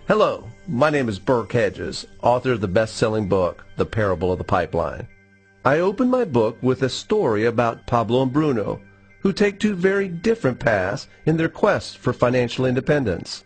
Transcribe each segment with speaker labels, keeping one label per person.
Speaker 1: Hello, my name is Burke Hedges, author of the best-selling book, The Parable of the Pipeline. I open my book with a story about Pablo and Bruno, who take two very different paths in their quest for financial independence.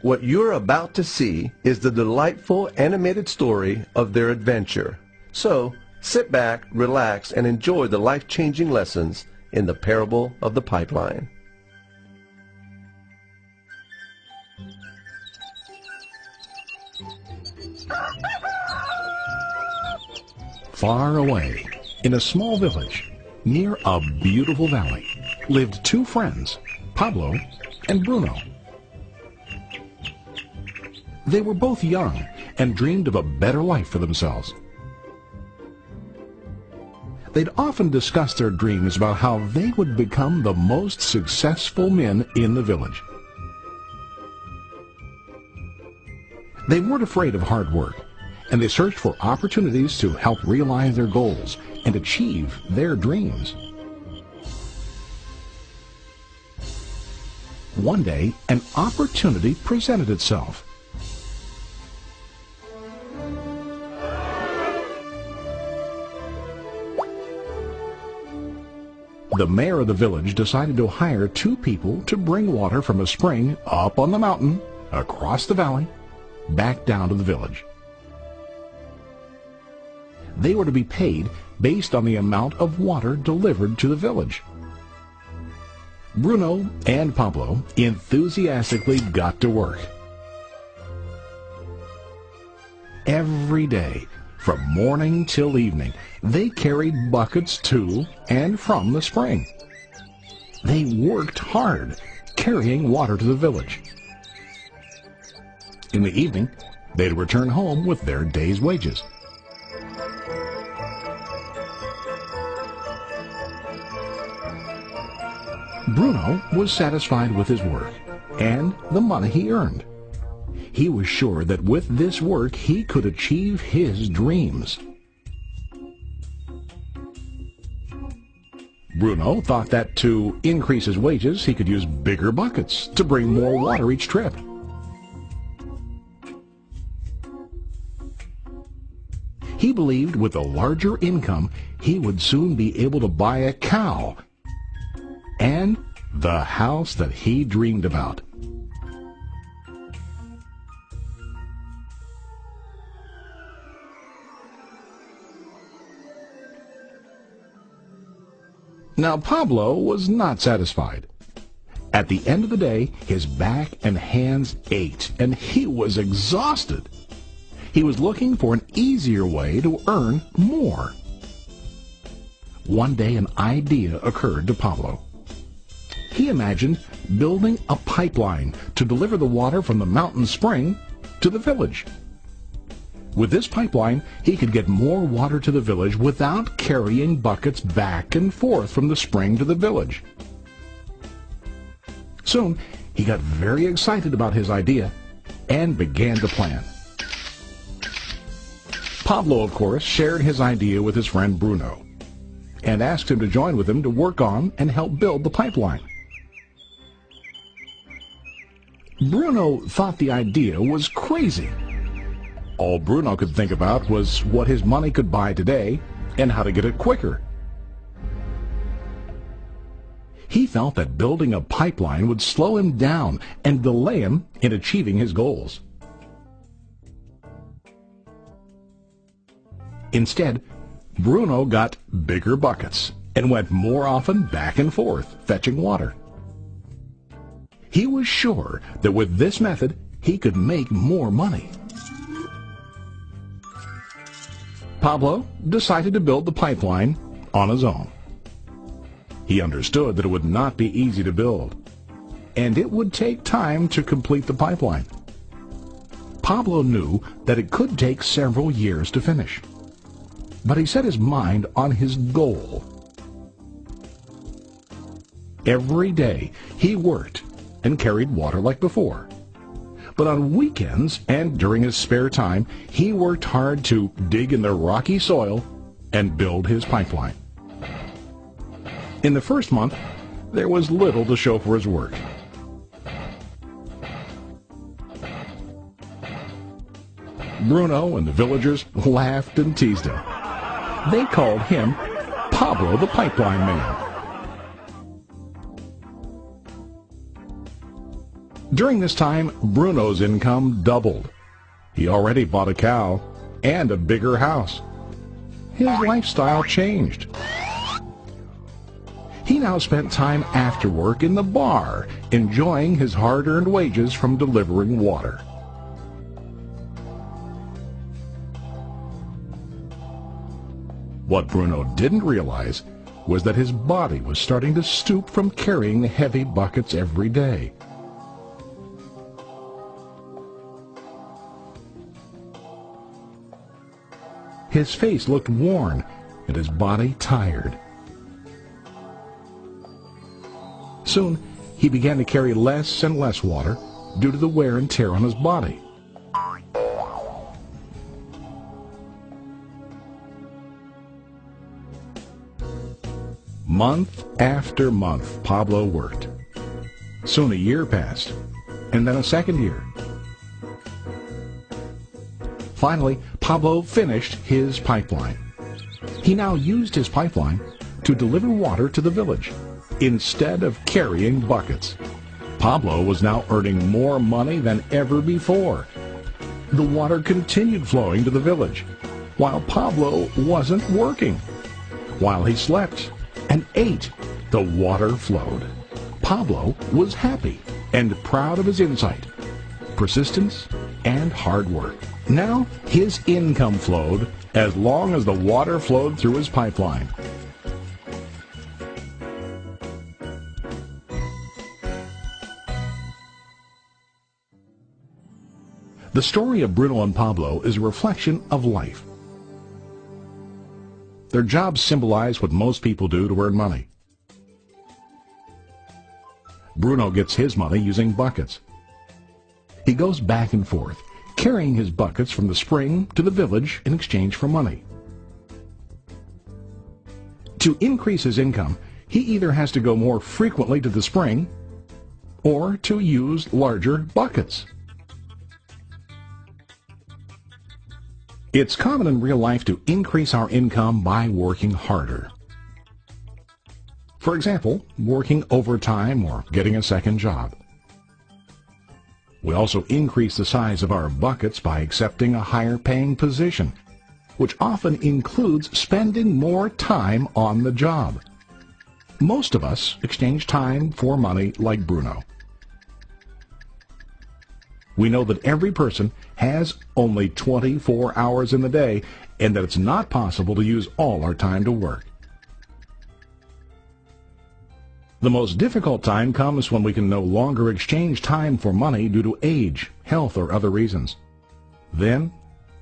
Speaker 1: What you're about to see is the delightful animated story of their adventure. So, sit back, relax, and enjoy the life-changing lessons in The Parable of the Pipeline.
Speaker 2: Far away, in a small village, near a beautiful valley, lived two friends, Pablo and Bruno. They were both young and dreamed of a better life for themselves. They'd often discuss their dreams about how they would become the most successful men in the village. They weren't afraid of hard work, and they searched for opportunities to help realize their goals and achieve their dreams. One day, an opportunity presented itself. The mayor of the village decided to hire two people to bring water from a spring up on the mountain, across the valley, back down to the village. They were to be paid based on the amount of water delivered to the village. Bruno and Pablo enthusiastically got to work. Every day, from morning till evening, they carried buckets to and from the spring. They worked hard, carrying water to the village. In the evening, they'd return home with their day's wages. Bruno was satisfied with his work and the money he earned. He was sure that with this work he could achieve his dreams. Bruno thought that to increase his wages he could use bigger buckets to bring more water each trip. He believed with a larger income he would soon be able to buy a cow and the house that he dreamed about. Now Pablo was not satisfied. At the end of the day, his back and hands ached, and he was exhausted. He was looking for an easier way to earn more. One day an idea occurred to Pablo. He imagined building a pipeline to deliver the water from the mountain spring to the village. With this pipeline, he could get more water to the village without carrying buckets back and forth from the spring to the village. Soon, he got very excited about his idea and began to plan. Pablo, of course, shared his idea with his friend Bruno and asked him to join with him to work on and help build the pipeline. Bruno thought the idea was crazy. All Bruno could think about was what his money could buy today and how to get it quicker. He felt that building a pipeline would slow him down and delay him in achieving his goals. Instead, Bruno got bigger buckets and went more often back and forth fetching water. He was sure that with this method he could make more money. Pablo decided to build the pipeline on his own. He understood that it would not be easy to build, and it would take time to complete the pipeline. Pablo knew that it could take several years to finish, but he set his mind on his goal. Every day he worked and carried water like before. But on weekends and during his spare time, he worked hard to dig in the rocky soil and build his pipeline. In the first month, there was little to show for his work. Bruno and the villagers laughed and teased him. They called him Pablo the Pipeline Man. During this time, Bruno's income doubled. He already bought a cow and a bigger house. His lifestyle changed. He now spent time after work in the bar, enjoying his hard-earned wages from delivering water. What Bruno didn't realize was that his body was starting to stoop from carrying the heavy buckets every day. His face looked worn and his body tired. Soon, he began to carry less and less water due to the wear and tear on his body. Month after month, Pablo worked. Soon a year passed, and then a second year. Finally, Pablo finished his pipeline. He now used his pipeline to deliver water to the village instead of carrying buckets. Pablo was now earning more money than ever before. The water continued flowing to the village, while Pablo wasn't working. While he slept and ate, the water flowed. Pablo was happy and proud of his insight, persistence, and hard work. Now his income flowed as long as the water flowed through his pipeline. The story of Bruno and Pablo is a reflection of life. Their jobs symbolize what most people do to earn money. Bruno gets his money using buckets. He goes back and forth, carrying his buckets from the spring to the village in exchange for money. To increase his income, he either has to go more frequently to the spring or to use larger buckets. It's common in real life to increase our income by working harder. For example, working overtime or getting a second job. We also increase the size of our buckets by accepting a higher-paying position, which often includes spending more time on the job. Most of us exchange time for money like Bruno. We know that every person has only 24 hours in the day and that it's not possible to use all our time to work. The most difficult time comes when we can no longer exchange time for money due to age, health, or other reasons. Then,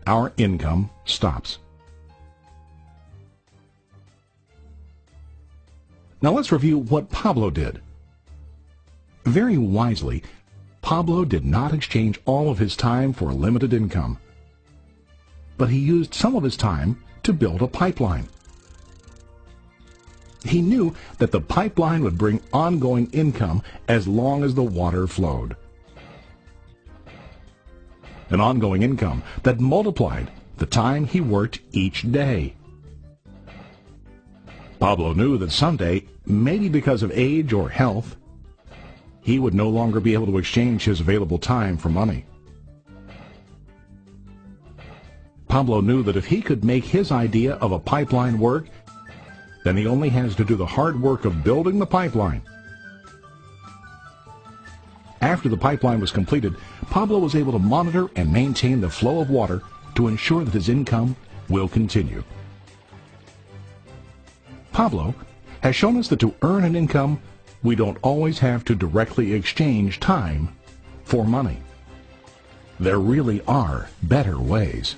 Speaker 2: our income stops. Now let's review what Pablo did. Very wisely, Pablo did not exchange all of his time for a limited income, but he used some of his time to build a pipeline. He knew that the pipeline would bring ongoing income as long as the water flowed. An ongoing income that multiplied the time he worked each day. Pablo knew that someday, maybe because of age or health, he would no longer be able to exchange his available time for money. Pablo knew that if he could make his idea of a pipeline work, then he only has to do the hard work of building the pipeline. After the pipeline was completed, Pablo was able to monitor and maintain the flow of water to ensure that his income will continue. Pablo has shown us that to earn an income, we don't always have to directly exchange time for money. There really are better ways.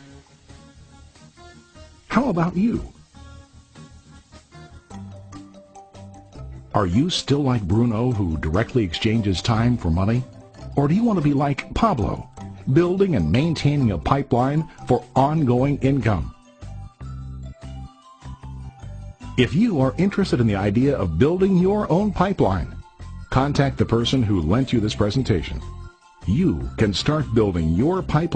Speaker 2: How about you? Are you still like Bruno, who directly exchanges time for money? Or do you want to be like Pablo, building and maintaining a pipeline for ongoing income? If you are interested in the idea of building your own pipeline, contact the person who lent you this presentation. You can start building your pipeline